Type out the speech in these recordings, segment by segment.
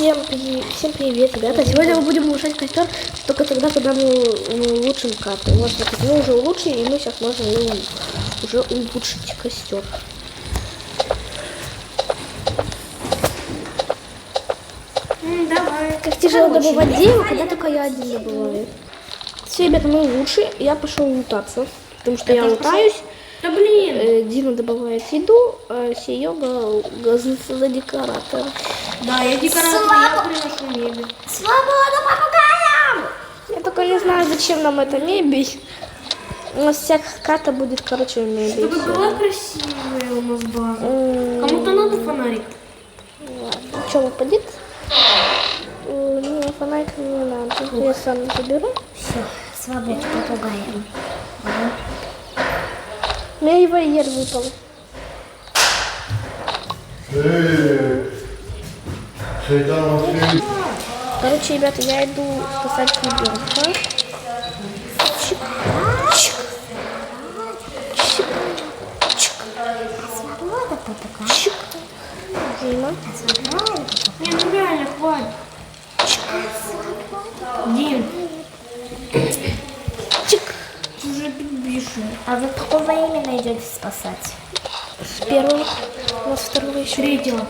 Всем привет, ребята! Сегодня мы будем улучшать костер, только тогда, когда мы улучшим карту. Вот, смотрите, мы уже улучшили, и мы сейчас можем уже улучшить костер. Давай. Как тяжело добывать дерево, когда только я один добываю. Все, ребята, мы лучше. Я пошел лутаться, потому что я лутаюсь. Да блин! Дима добывает еду, а Серега за декоратор. Да, я декоратор, я приношу мебель. Свободу попугаям! Я только не знаю, зачем нам эта мебель. У нас вся карта будет, короче, мебель. Чтобы была красивая у нас база. Кому-то надо фонарик. Ладно, что, выпадет? Не, фонарик не надо. Я сам заберу. Все, свободу попугаям. У меня и вольер выпал. Короче, ребята, я иду спасать ребенка. Чик, чик, чик, чик, Свобода попугаям. чик. Дима. Свобода. Не, ну реально, хватит. Дим, Чик. ты уже бешеный. А вы какого именно идете спасать? С первого. У нас второго еще. Третьего.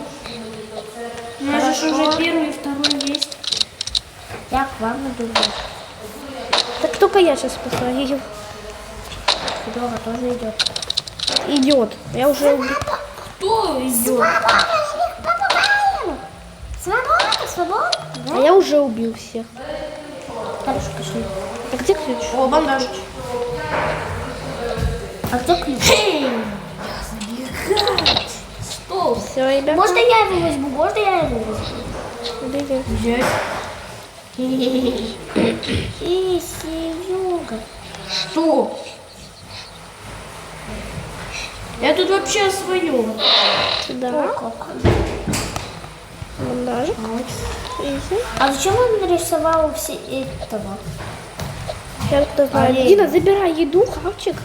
У нас же уже первый и второй есть. Я к вам иду. Так только я сейчас спасаю. Федора тоже идет. Идет. Я уже убил. Кто идет? Свобода, свобода. А я уже убил всех. Хорошо, пошли. А где ключ? О, бандаж. А кто ключ? Стол. Все, ребята. Можно я его возьму? Можно я его возьму? Бери. Взять. И Серега. Что? Я тут вообще о своем. Сюда. Бандажик. Изи. А зачем он нарисовал все этого? Я кто знаю. Олень. Дина, забирай еду, хавчик,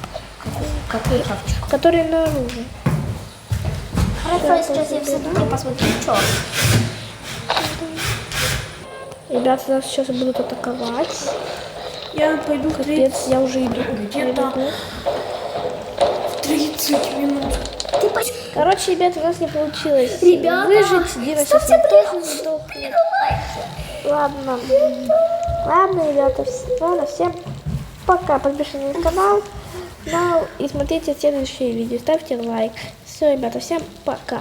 Какой хавчик? который наружу. Хорошо, сейчас я все-таки посмотрю, что. Ребята нас сейчас будут атаковать. Я пойду Капец, я уже иду. Где-то 30 минут. Ты пойдешь? Короче, ребята, у нас не получилось Ребята, выжить. Дина сейчас ставьте тоже сдохнет. Ладно. Ладно, ребята, ладно, всем пока. Подпишитесь на канал. И смотрите следующие видео. Ставьте лайк. Все, ребята, всем пока.